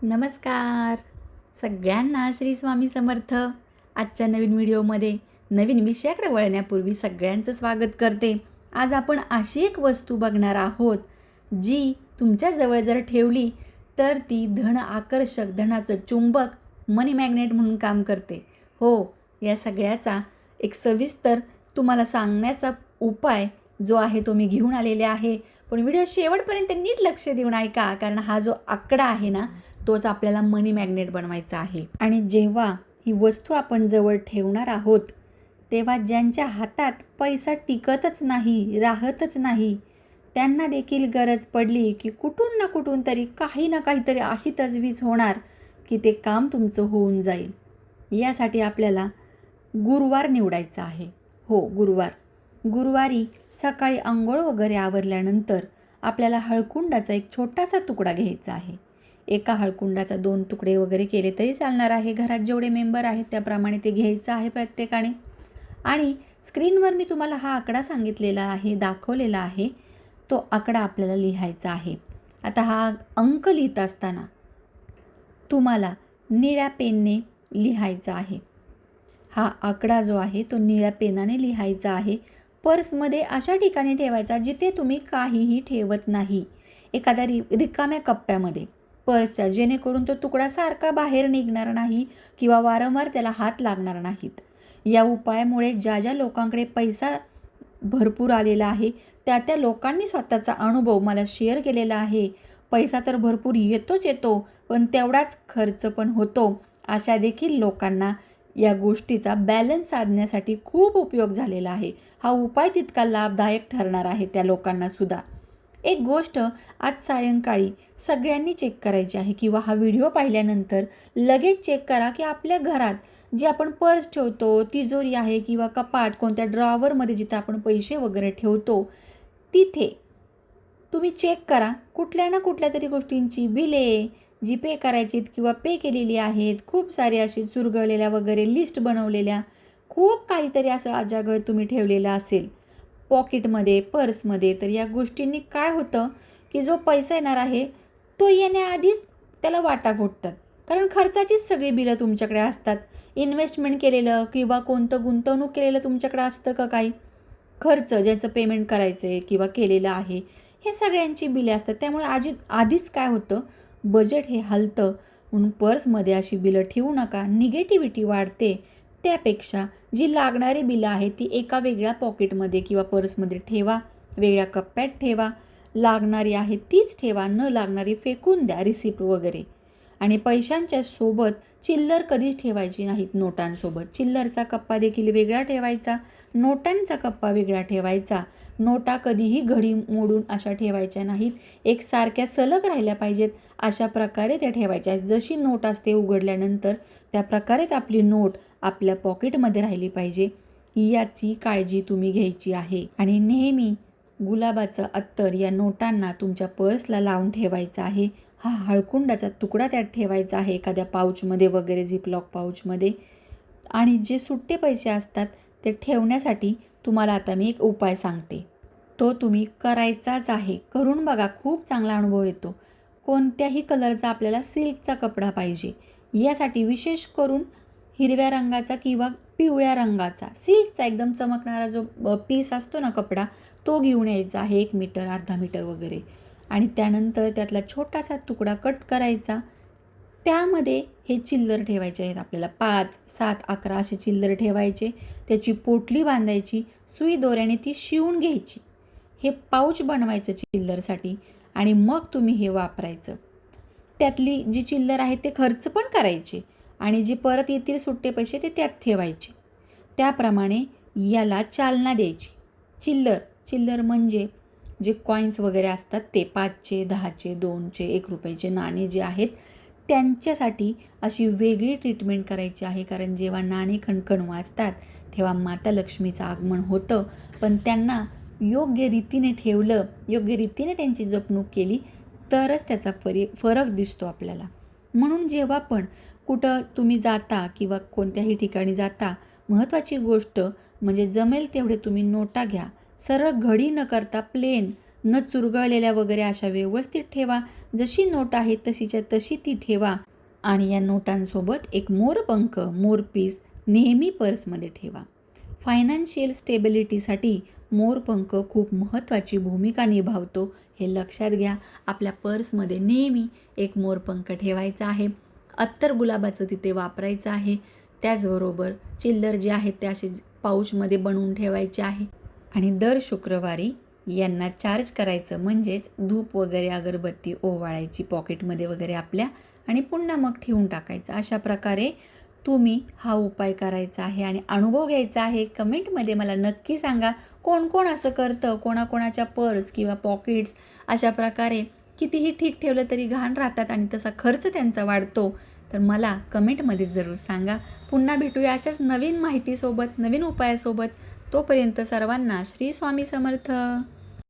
नमस्कार सगळ्यांना. श्री स्वामी समर्थ. आजच्या नवीन व्हिडिओमध्ये नवीन विषयाकडे वळण्यापूर्वी सगळ्यांचं स्वागत करते. आज आपण अशी एक वस्तू बघणार आहोत जी तुमच्याजवळ जर ठेवली तर ती धन आकर्षक, धनाचं चुंबक, मनी मॅग्नेट म्हणून काम करते. हो, या सगळ्याचा एक सविस्तर तुम्हाला सांगण्याचा उपाय जो आहे तो मी घेऊन आलेले आहे. पण व्हिडिओ शेवटपर्यंत नीट लक्ष देऊन ऐका, कारण हा जो आकडा आहे ना तोच आपल्याला मनी मॅग्नेट बनवायचा आहे. आणि जेव्हा ही वस्तू आपण जवळ ठेवणार आहोत तेव्हा ज्यांच्या हातात पैसा टिकतच नाही, राहतच नाही, त्यांना देखील गरज पडली की कुठून ना कुठून तरी काही ना काहीतरी अशी तजवीज होणार की ते काम तुमचं होऊन जाईल. यासाठी आपल्याला गुरुवार निवडायचा आहे. हो, गुरुवारी सकाळी अंघोळ वगैरे आवरल्यानंतर आपल्याला हळकुंडाचा एक छोटासा तुकडा घ्यायचा आहे. एका हळकुंडाचा 2 तुकडे वगैरे केले तरी चालणार आहे. घरात जेवढे मेंबर आहेत त्याप्रमाणे ते घ्यायचं आहे प्रत्येकाने. आणि स्क्रीनवर मी तुम्हाला हा आकडा सांगितलेला आहे, दाखवलेला आहे, तो आकडा आपल्याला लिहायचा आहे. आता हा अंक लिहित असताना तुम्हाला निळ्या पेनने लिहायचा आहे. हा आकडा जो आहे तो निळ्या पेनाने लिहायचा आहे. पर्समध्ये अशा ठिकाणी ठेवायचा जिथे तुम्ही काहीही ठेवत नाही, एखाद्या रिकाम्या कप्प्यामध्ये पर्सच्या, जेणेकरून तो तुकडा सारखा बाहेर निघणार नाही किंवा वारंवार त्याला हात लागणार नाहीत. या उपायामुळे ज्या लोकांकडे पैसा भरपूर आलेला आहे त्या लोकांनी स्वतःचा अनुभव मला शेअर केलेला आहे. पैसा तर भरपूर येतो, पण तेवढाच खर्च पण होतो. अशा देखील लोकांना या गोष्टीचा बॅलन्स साधण्यासाठी खूप उपयोग झालेला आहे. हा उपाय तितका लाभदायक ठरणार आहे त्या लोकांना सुद्धा. एक गोष्ट आज सायंकाळी सगळ्यांनी चेक करायची आहे, किंवा हा व्हिडिओ पाहिल्यानंतर लगेच चेक करा की आपल्या घरात जे आपण पर्स ठेवतो, तिजोरी आहे किंवा कपाट, कोणत्या ड्रॉवरमध्ये जिथं आपण पैसे वगैरे ठेवतो, तिथे तुम्ही चेक करा कुठल्या ना कुठल्या तरी गोष्टींची बिले जी पे करायची किंवा पे केलेली आहेत. खूप सारे असे चुरगळलेल्या वगैरे लिस्ट बनवलेल्या, खूप काहीतरी असं अजागळ तुम्ही ठेवलेलं असेल पॉकेटमध्ये, पर्समध्ये. तर या गोष्टींनी काय होतं की जो पैसा येणार आहे तो येण्याआधीच त्याला वाटा फुटतात, कारण खर्चाचीच सगळी बिलं तुमच्याकडे असतात. इन्व्हेस्टमेंट केलेलं किंवा कोणतं गुंतवणूक केलेलं तुमच्याकडे असतं का काही? खर्च ज्याचं पेमेंट करायचं आहे किंवा केलेलं आहे, हे सगळ्यांची बिले असतात. त्यामुळे आधीच काय होतं, बजेट हे हलतं. म्हणून पर्समध्ये अशी बिलं ठेवू नका, निगेटिव्हिटी वाढते. त्यापेक्षा जी लागणारी बिलं आहेत ती एका वेगळ्या पॉकेटमध्ये किंवा पर्समध्ये ठेवा, वेगळ्या कप्प्यात ठेवा. लागणारी आहे तीच ठेवा, न लागणारी फेकून द्या, रिसिप्ट वगैरे. आणि पैशांच्या सोबत चिल्लर कधीच ठेवायची नाहीत. नोटांसोबत चिल्लरचा कप्पा देखील वेगळा ठेवायचा, नोटांचा कप्पा वेगळा ठेवायचा. नोटा कधीही घडी मोडून अशा ठेवायच्या नाहीत, एकसारख्या सलग राहिल्या पाहिजेत अशा प्रकारे त्या ठेवायच्या. जशी नोट असते उघडल्यानंतर त्या प्रकारेच आपली नोट आपल्या पॉकेटमध्ये राहिली पाहिजे, याची काळजी तुम्ही घ्यायची आहे. आणि नेहमी गुलाबाचं अत्तर या नोटांना तुमच्या पर्सला लावून ठेवायचं आहे. हा हळकुंडाचा तुकडा त्यात ठेवायचा आहे, एखाद्या पाऊचमध्ये वगैरे, झिपलॉक पाऊचमध्ये. आणि जे सुट्टे पैसे असतात ते ठेवण्यासाठी तुम्हाला आता मी एक उपाय सांगते, तो तुम्ही करायचाच आहे. करून बघा, खूप चांगला अनुभव येतो. कोणत्याही कलरचा आपल्याला सिल्कचा कपडा पाहिजे. यासाठी विशेष करून हिरव्या रंगाचा किंवा पिवळ्या रंगाचा सिल्कचा एकदम चमकणारा जो पीस असतो ना, कपडा, तो घेऊन यायचा आहे. 1 मीटर, अर्धा मीटर वगैरे. आणि त्यानंतर त्यातला छोटासा तुकडा कट करायचा. त्यामध्ये हे चिल्लर ठेवायचे आहेत आपल्याला. 5, 7, 11 असे चिल्लर ठेवायचे. त्याची पोटली बांधायची, सुई दोऱ्याने ती शिवून घ्यायची. हे पाऊच बनवायचं चिल्लरसाठी, आणि मग तुम्ही हे वापरायचं. त्यातली जी चिल्लर आहे ते खर्च पण करायचे, आणि जे परत येतील सुट्टे पैसे ते त्यात ठेवायचे. त्याप्रमाणे याला चालना द्यायची. चिल्लर म्हणजे जे कॉईन्स वगैरे असतात ते 5चे, 10चे, 2चे, 1 रुपयाचे नाणे जे आहेत त्यांच्यासाठी अशी वेगळी ट्रीटमेंट करायची आहे. कारण जेव्हा नाणे खणखण वाजतात तेव्हा माता लक्ष्मीचं आगमन होतं. पण त्यांना योग्य रीतीने ठेवलं, योग्य रीतीने त्यांची जपणूक केली तरच त्याचा फरक दिसतो आपल्याला. म्हणून जेव्हा पण कुठं तुम्ही जाता किंवा कोणत्याही ठिकाणी जाता, महत्त्वाची गोष्ट म्हणजे जमेल तेवढे तुम्ही नोटा घ्या. सरळ घडी न करता प्लेन न चुरगळलेल्या वगैरे अशा व्यवस्थित ठेवा. जशी नोट आहे तशीच्या तशी ती ठेवा आणि या नोटांसोबत एक मोरपंख मोरपीस नेहमी पर्समध्ये ठेवा. फायनान्शियल स्टेबिलिटीसाठी मोरपंख खूप महत्त्वाची भूमिका निभावतो, हे लक्षात घ्या. आपल्या पर्समध्ये नेहमी एक मोरपंख ठेवायचा आहे. अत्तर गुलाबाचं तिथे वापरायचं आहे. त्याचबरोबर चिल्लर जे आहेत ते असे पाऊचमध्ये बनवून ठेवायचे आहे आणि दर शुक्रवारी यांना चार्ज करायचं, म्हणजेच धूप वगैरे अगरबत्ती ओवाळायची पॉकेटमध्ये वगैरे आपल्या आणि पुन्हा मग ठेवून टाकायचं. अशा प्रकारे तुम्ही हा उपाय करायचा आहे आणि अनुभव घ्यायचा आहे. कमेंटमध्ये मला नक्की सांगा कोण कोण असं करतं, कोणाकोणाच्या पर्स किंवा पॉकेट्स अशा प्रकारे कितीही ठीक ठेवलं तरी घाण राहतात आणि तसा खर्च त्यांचा वाढतो. तर मला कमेंटमध्ये जरूर सांगा. पुन्हा भेटूया अशाच नवीन माहितीसोबत, नवीन उपायासोबत. तोपर्यंत सर्वांना श्री स्वामी समर्थ.